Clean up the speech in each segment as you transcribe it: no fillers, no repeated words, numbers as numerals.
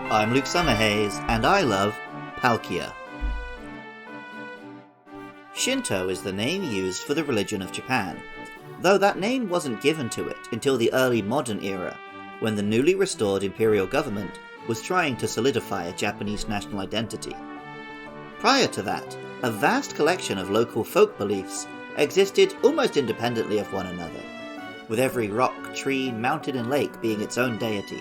I'm Luke Summerhays, and I love Palkia. Shinto is the name used for the religion of Japan, though that name wasn't given to it until the early modern era, when the newly restored imperial government was trying to solidify a Japanese national identity. Prior to that, a vast collection of local folk beliefs existed almost independently of one another, with every rock, tree, mountain and lake being its own deity,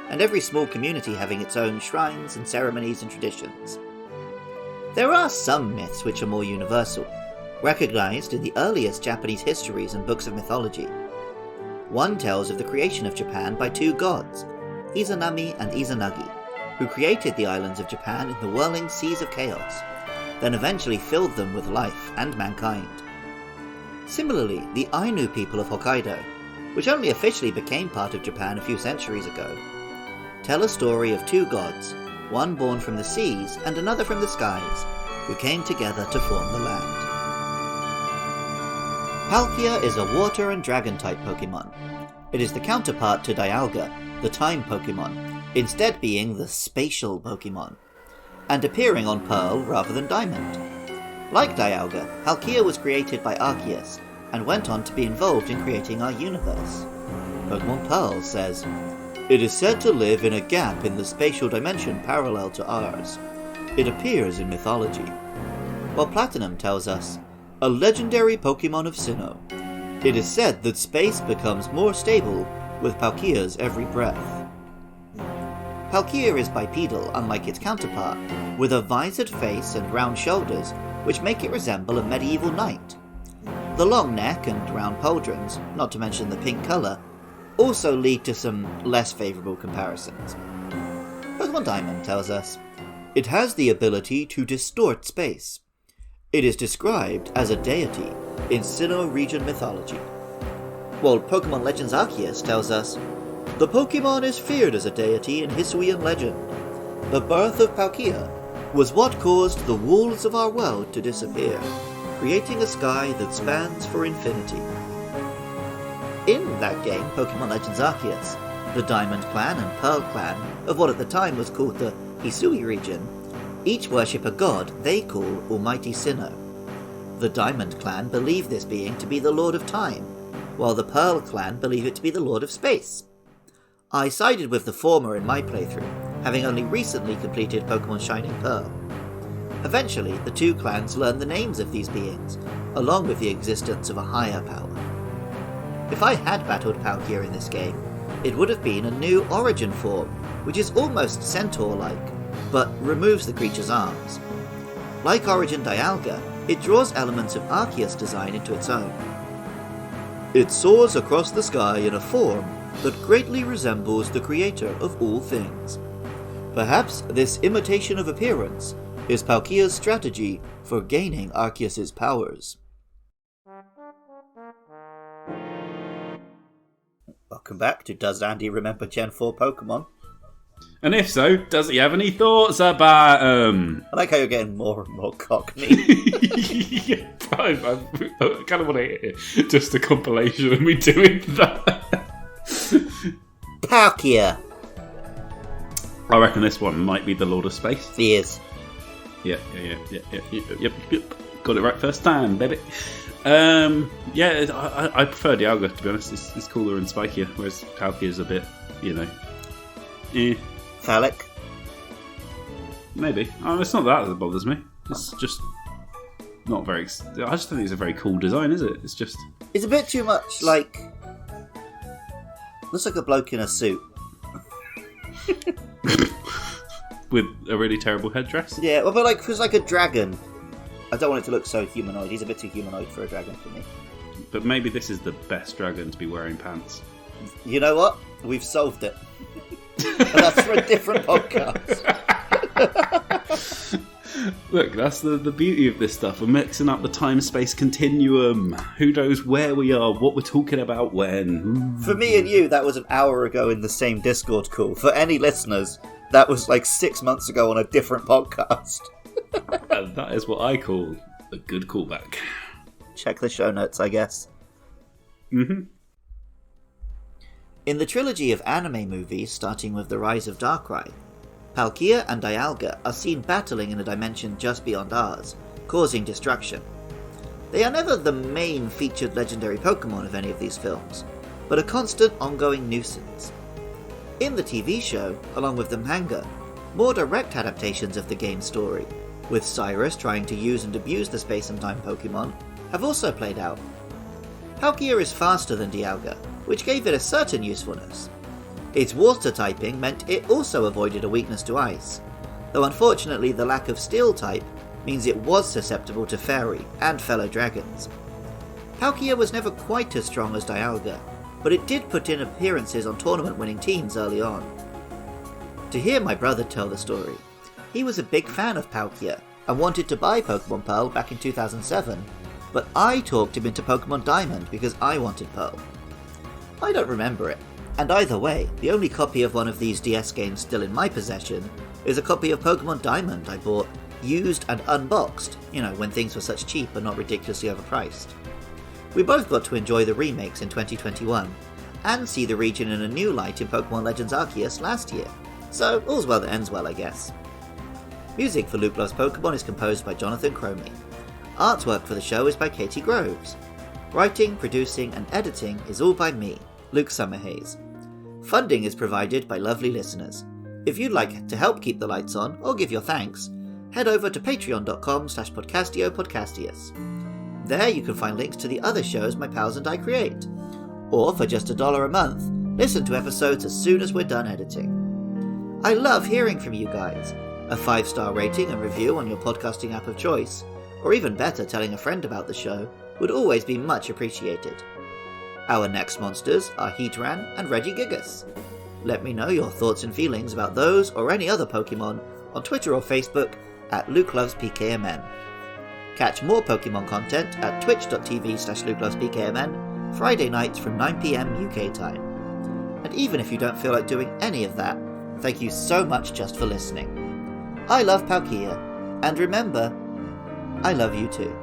and every small community having its own shrines and ceremonies and traditions. There are some myths which are more universal, recognized in the earliest Japanese histories and books of mythology. One tells of the creation of Japan by two gods, Izanami and Izanagi, who created the islands of Japan in the whirling seas of chaos, then eventually filled them with life and mankind. Similarly, the Ainu people of Hokkaido, which only officially became part of Japan a few centuries ago, tell a story of two gods, one born from the seas and another from the skies, who came together to form the land. Palkia is a water and dragon type Pokemon. It is the counterpart to Dialga, the time Pokemon, instead being the spatial Pokemon, and appearing on Pearl rather than Diamond. Like Dialga, Palkia was created by Arceus, and went on to be involved in creating our universe. Pokemon Pearl says, "It is said to live in a gap in the spatial dimension parallel to ours. It appears in mythology." While Platinum tells us, "A legendary Pokemon of Sinnoh. It is said that space becomes more stable with Palkia's every breath." Palkia is bipedal, unlike its counterpart, with a visored face and round shoulders, which make it resemble a medieval knight. The long neck and round pauldrons, not to mention the pink colour, also lead to some less favourable comparisons. Pokemon Diamond tells us, "It has the ability to distort space. It is described as a deity in Sinnoh region mythology." While Pokemon Legends Arceus tells us, "The Pokemon is feared as a deity in Hisuian legend. The birth of Palkia was what caused the walls of our world to disappear, creating a sky that spans for infinity." In that game, Pokemon Legends Arceus, the Diamond Clan and Pearl Clan of what at the time was called the Hisui region, each worship a god they call Almighty Sinnoh. The Diamond Clan believe this being to be the Lord of Time, while the Pearl Clan believe it to be the Lord of Space. I sided with the former in my playthrough, having only recently completed Pokemon Shining Pearl. Eventually, the two clans learn the names of these beings, along with the existence of a higher power. If I had battled Palkia in this game, it would have been a new origin form, which is almost centaur-like, but removes the creature's arms. Like Origin Dialga, it draws elements of Arceus design into its own. "It soars across the sky in a form that greatly resembles the creator of all things. Perhaps this imitation of appearance is Palkia's strategy for gaining Arceus' powers." Welcome back to Does Andy Remember Gen 4 Pokemon? And if so, does he have any thoughts about I like how you're getting more and more cockney. I kind of want to hear just a compilation of me doing that. Palkia! I reckon this one might be the Lord of Space. He is. Yep. Got it right first time, baby. I prefer Dialga, to be honest. It's cooler and spikier, whereas Palkia is a bit, Phallic? Maybe. It's not that bothers me. It's just not very... I just don't think it's a very cool design, is it? It's a bit too much like... Looks like a bloke in a suit. With a really terrible headdress? Yeah, well, but it's like a dragon. I don't want it to look so humanoid. He's a bit too humanoid for a dragon for me. But maybe this is the best dragon to be wearing pants. You know what? We've solved it. And that's for a different podcast. Look, that's the beauty of this stuff. We're mixing up the time-space continuum. Who knows where we are, what we're talking about when. For me and you, that was an hour ago in the same Discord call. For any listeners, that was like 6 months ago on a different podcast. And that is what I call a good callback. Check the show notes, I guess. Mm-hmm. In the trilogy of anime movies starting with The Rise of Darkrai, Palkia and Dialga are seen battling in a dimension just beyond ours, causing destruction. They are never the main featured legendary Pokemon of any of these films, but a constant ongoing nuisance. In the TV show, along with the manga, more direct adaptations of the game's story, with Cyrus trying to use and abuse the space and time Pokemon, have also played out. Palkia is faster than Dialga, which gave it a certain usefulness. Its water typing meant it also avoided a weakness to ice, though unfortunately the lack of steel type means it was susceptible to fairy and fellow dragons. Palkia was never quite as strong as Dialga, but it did put in appearances on tournament-winning teams early on. To hear my brother tell the story, he was a big fan of Palkia and wanted to buy Pokemon Pearl back in 2007, but I talked him into Pokemon Diamond because I wanted Pearl. I don't remember it, and either way, the only copy of one of these DS games still in my possession is a copy of Pokemon Diamond I bought used and unboxed, when things were such cheap and not ridiculously overpriced. We both got to enjoy the remakes in 2021, and see the region in a new light in Pokemon Legends Arceus last year, so all's well that ends well, I guess. Music for Luke Loves Pokemon is composed by Jonathan Cromie. Artwork for the show is by Katie Groves. Writing, producing, and editing is all by me, Luke Summerhaze. Funding is provided by lovely listeners. If you'd like to help keep the lights on, or give your thanks, head over to patreon.com/podcastiopodcastius. There you can find links to the other shows my pals and I create. Or for just $1 a month, listen to episodes as soon as we're done editing. I love hearing from you guys. A 5-star rating and review on your podcasting app of choice, or even better telling a friend about the show, would always be much appreciated. Our next monsters are Heatran and Regigigas. Let me know your thoughts and feelings about those or any other Pokemon on Twitter or Facebook at LukeLovesPKMN. Catch more Pokemon content at twitch.tv/LukeLovesPKMN Friday nights from 9 PM UK time. And even if you don't feel like doing any of that, thank you so much just for listening. I love Palkia, and remember, I love you too.